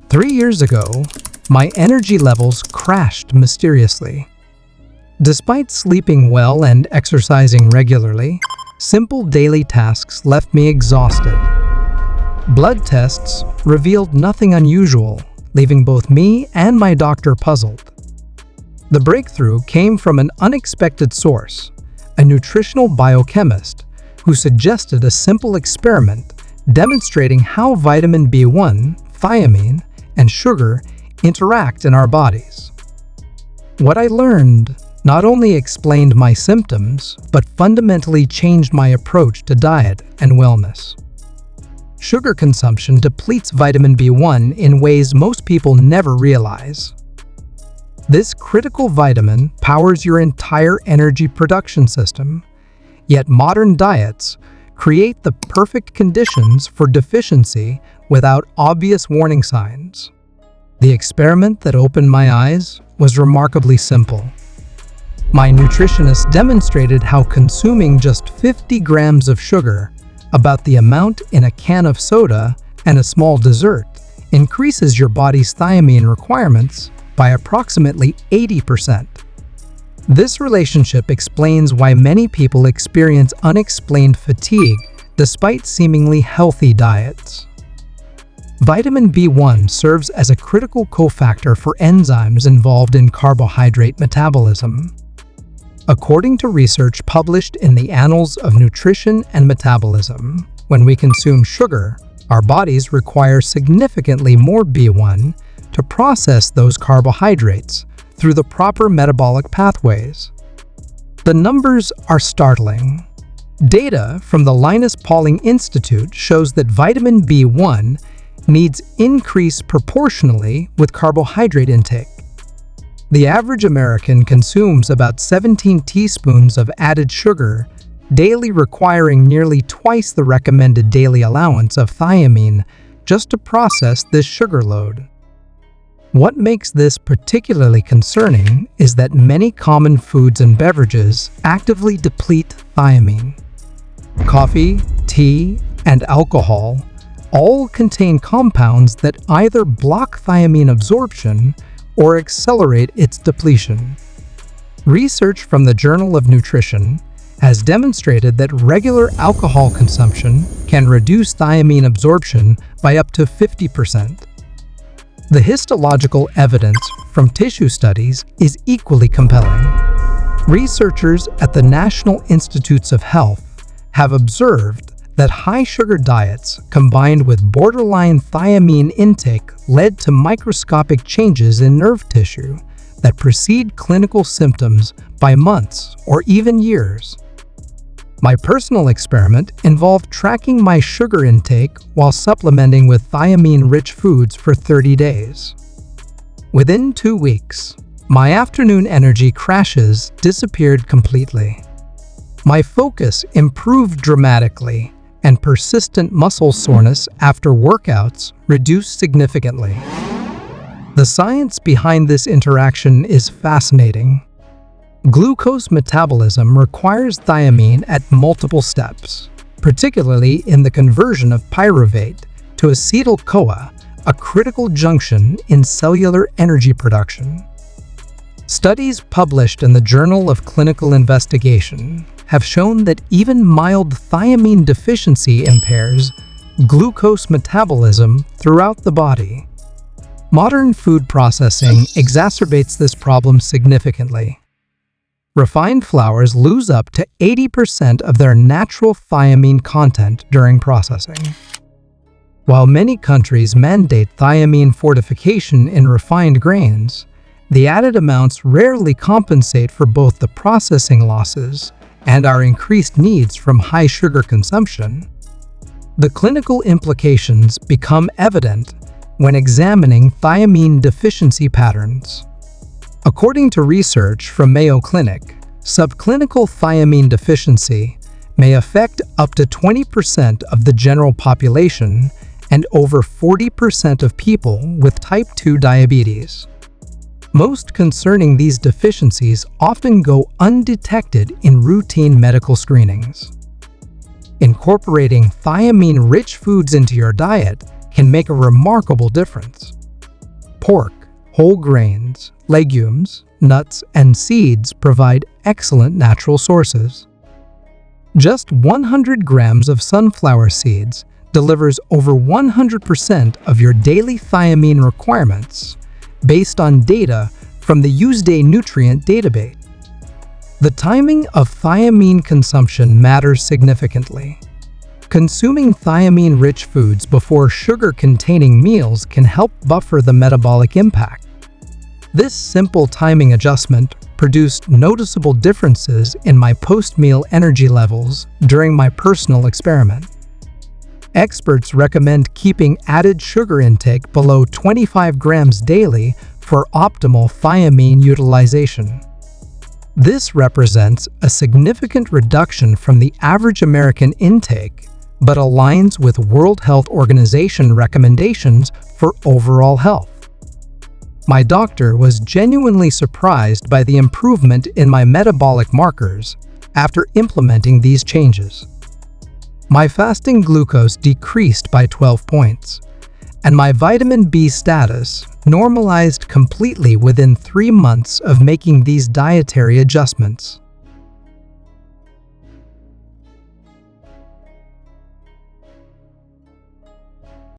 3 years ago, my energy levels crashed mysteriously. Despite sleeping well and exercising regularly, simple daily tasks left me exhausted. Blood tests revealed nothing unusual, leaving both me and my doctor puzzled. The breakthrough came from an unexpected source, a nutritional biochemist who suggested a simple experiment demonstrating how vitamin B1, thiamine, and sugar interact in our bodies. What I learned not only explained my symptoms, but fundamentally changed my approach to diet and wellness. Sugar consumption depletes vitamin B1 in ways most people never realize. This critical vitamin powers your entire energy production system, yet modern diets create the perfect conditions for deficiency without obvious warning signs. The experiment that opened my eyes was remarkably simple. My nutritionist demonstrated how consuming just 50 grams of sugar, about the amount in a can of soda and a small dessert, increases your body's thiamine requirements by approximately 80%. This relationship explains why many people experience unexplained fatigue despite seemingly healthy diets. Vitamin B1 serves as a critical cofactor for enzymes involved in carbohydrate metabolism. According to research published in the Annals of Nutrition and Metabolism, when we consume sugar, our bodies require significantly more B1 to process those carbohydrates through the proper metabolic pathways. The numbers are startling. Data from the Linus Pauling Institute shows that vitamin B1 needs increase proportionally with carbohydrate intake. The average American consumes about 17 teaspoons of added sugar daily, requiring nearly twice the recommended daily allowance of thiamine just to process this sugar load. What makes this particularly concerning is that many common foods and beverages actively deplete thiamine. Coffee, tea, and alcohol all contain compounds that either block thiamine absorption or accelerate its depletion. Research from the Journal of Nutrition has demonstrated that regular alcohol consumption can reduce thiamine absorption by up to 50%. The histological evidence from tissue studies is equally compelling. Researchers at the National Institutes of Health have observed that high-sugar diets combined with borderline thiamine intake led to microscopic changes in nerve tissue that precede clinical symptoms by months or even years. My personal experiment involved tracking my sugar intake while supplementing with thiamine-rich foods for 30 days. Within 2 weeks, my afternoon energy crashes disappeared completely. My focus improved dramatically, and persistent muscle soreness after workouts reduced significantly. The science behind this interaction is fascinating. Glucose metabolism requires thiamine at multiple steps, particularly in the conversion of pyruvate to acetyl-CoA, a critical junction in cellular energy production. Studies published in the Journal of Clinical Investigation have shown that even mild thiamine deficiency impairs glucose metabolism throughout the body. Modern food processing exacerbates this problem significantly. Refined flours lose up to 80% of their natural thiamine content during processing. While many countries mandate thiamine fortification in refined grains, the added amounts rarely compensate for both the processing losses and our increased needs from high sugar consumption. The clinical implications become evident when examining thiamine deficiency patterns. According to research from Mayo Clinic, subclinical thiamine deficiency may affect up to 20% of the general population and over 40% of people with type 2 diabetes. Most concerning, these deficiencies often go undetected in routine medical screenings. Incorporating thiamine-rich foods into your diet can make a remarkable difference. Pork, whole grains, legumes, nuts, and seeds provide excellent natural sources. Just 100 grams of sunflower seeds delivers over 100% of your daily thiamine requirements based on data from the USDA Nutrient Database. The timing of thiamine consumption matters significantly. Consuming thiamine-rich foods before sugar-containing meals can help buffer the metabolic impact. This simple timing adjustment produced noticeable differences in my post-meal energy levels during my personal experiment. Experts recommend keeping added sugar intake below 25 grams daily for optimal thiamine utilization. This represents a significant reduction from the average American intake, but aligns with World Health Organization recommendations for overall health. My doctor was genuinely surprised by the improvement in my metabolic markers after implementing these changes. My fasting glucose decreased by 12 points, and my vitamin B status normalized completely within 3 months of making these dietary adjustments.